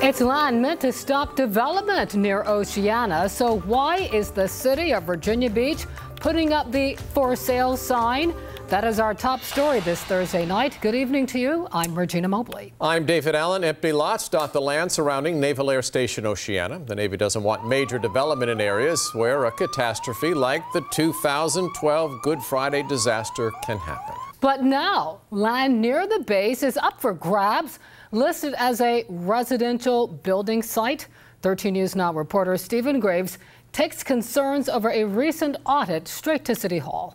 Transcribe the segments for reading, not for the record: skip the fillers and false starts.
It's land meant to stop development near Oceana. So why is the city of Virginia Beach putting up the for sale sign? That is our top story this Thursday night. Good evening to you. I'm Regina Mobley. I'm David Allen. Empty lots dot the land surrounding Naval Air Station Oceana. The Navy doesn't want major development in areas where a catastrophe like the 2012 Good Friday disaster can happen. But now, land near the base is up for grabs, listed as a residential building site. 13 News Now reporter Stephen Graves takes concerns over a recent audit straight to City Hall.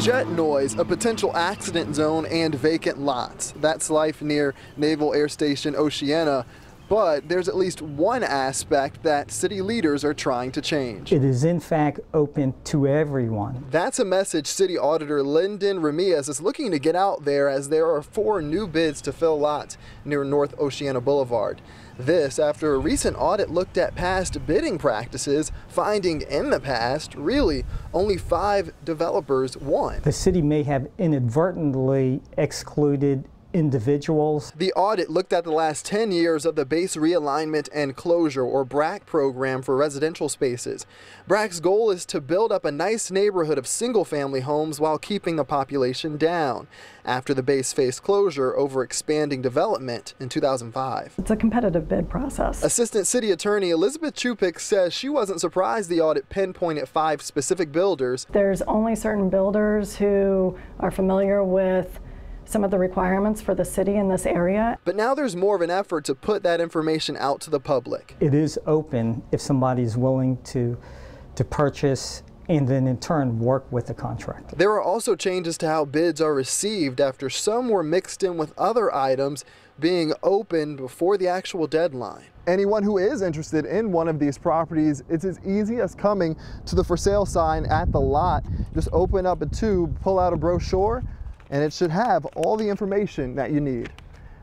Jet noise, a potential accident zone, and vacant lots. That's life near Naval Air Station Oceana. But there's at least one aspect that city leaders are trying to change. It is in fact open to everyone. That's a message City Auditor Lyndon Ramirez is looking to get out there, as there are 4 new bids to fill lots near North Oceana Boulevard. This after a recent audit looked at past bidding practices, finding in the past, really, only 5 developers won. The city may have inadvertently excluded individuals. The audit looked at the last 10 years of the Base Realignment and Closure, or BRAC, program for residential spaces. BRAC's goal is to build up a nice neighborhood of single-family homes while keeping the population down, after the base faced closure over expanding development in 2005. It's a competitive bid process. Assistant City Attorney Elizabeth Chupik says she wasn't surprised the audit pinpointed 5 specific builders. There's only certain builders who are familiar with some of the requirements for the city in this area. But now there's more of an effort to put that information out to the public. It is open if somebody's willing to purchase and then in turn work with the contractor. There are also changes to how bids are received after some were mixed in with other items being opened before the actual deadline. Anyone who is interested in one of these properties, it's as easy as coming to the for sale sign at the lot. Just open up a tube, pull out a brochure, and it should have all the information that you need.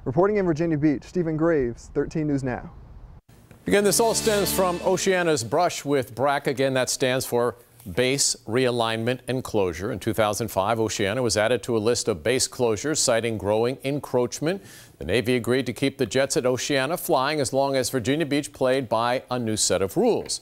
Reporting in Virginia Beach, Stephen Graves, 13 News Now. Again, this all stems from Oceana's brush with BRAC. Again, that stands for Base Realignment and Closure. In 2005, Oceana was added to a list of base closures citing growing encroachment. The Navy agreed to keep the jets at Oceana flying as long as Virginia Beach played by a new set of rules.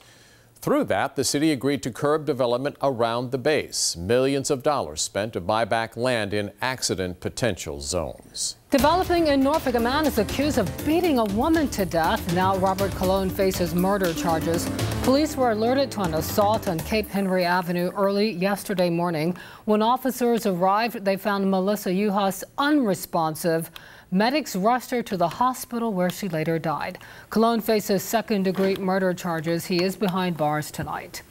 Through that, the city agreed to curb development around the base. Millions of dollars spent to buy back land in accident potential zones. Developing in Norfolk, a man is accused of beating a woman to death. Now Robert Colon faces murder charges. Police were alerted to an assault on Cape Henry Avenue early yesterday morning. When officers arrived, they found Melissa Uhas unresponsive. Medics rushed her to the hospital where she later died. Colon faces second-degree murder charges. He is behind bars tonight.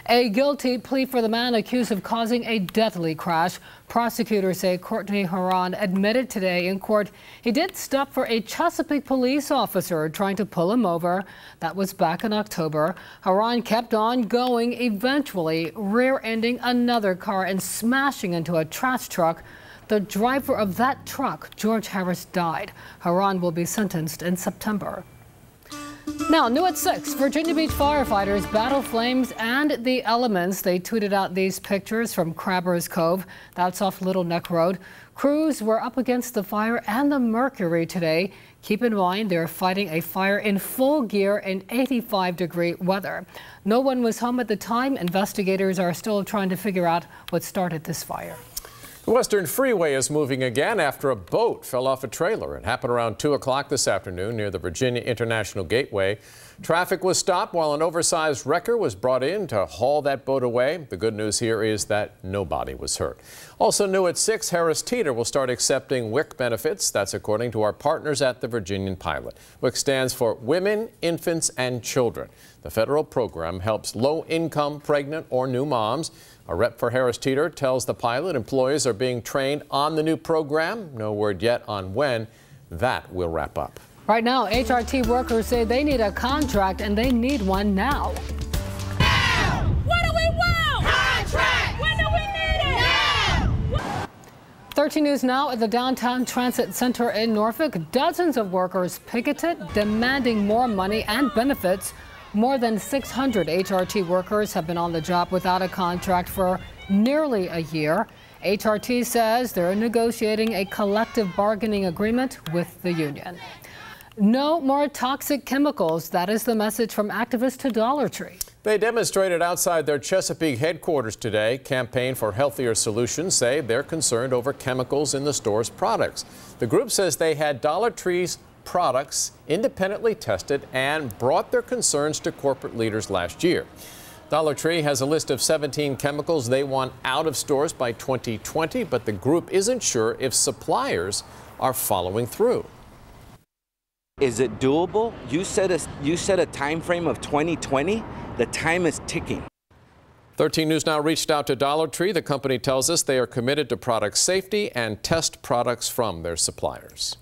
A guilty plea for the man accused of causing a deadly crash. Prosecutors say Courtney Haran admitted today in court he did stop for a Chesapeake police officer trying to pull him over. That was back in October. Haran kept on going, eventually rear-ending another car and smashing into a trash truck. The driver of that truck, George Harris, died. Haran will be sentenced in September. Now, new at 6, Virginia Beach firefighters battle flames and the elements. They tweeted out these pictures from Crabbers Cove. That's off Little Neck Road. Crews were up against the fire and the mercury today. Keep in mind, they're fighting a fire in full gear in 85-degree weather. No one was home at the time. Investigators are still trying to figure out what started this fire. The Western Freeway is moving again after a boat fell off a trailer. It happened around 2 o'clock this afternoon near the Virginia International Gateway. Traffic was stopped while an oversized wrecker was brought in to haul that boat away. The good news here is that nobody was hurt. Also new at 6, Harris Teeter will start accepting WIC benefits. That's according to our partners at the Virginian Pilot. WIC stands for Women, Infants, and Children. The federal program helps low-income, pregnant, or new moms. A rep for Harris Teeter tells the Pilot employees are being trained on the new program. No word yet on when that will wrap up. Right now, HRT workers say they need a contract, and they need one now. Now! What do we want? Contract! When do we need it? Now! 13 News Now at the Downtown Transit Center in Norfolk. Dozens of workers picketed, demanding more money and benefits. More than 600 HRT workers have been on the job without a contract for nearly a year. HRT says they're negotiating a collective bargaining agreement with the union. No more toxic chemicals. That is the message from activists to Dollar Tree. They demonstrated outside their Chesapeake headquarters today. Campaign for Healthier Solutions say they're concerned over chemicals in the store's products. The group says they had Dollar Tree's products independently tested and brought their concerns to corporate leaders last year. Dollar Tree has a list of 17 chemicals they want out of stores by 2020, but the group isn't sure if suppliers are following through. Is it doable? You set a time frame of 2020. The time is ticking. 13 News Now reached out to Dollar Tree. The company tells us they are committed to product safety and test products from their suppliers.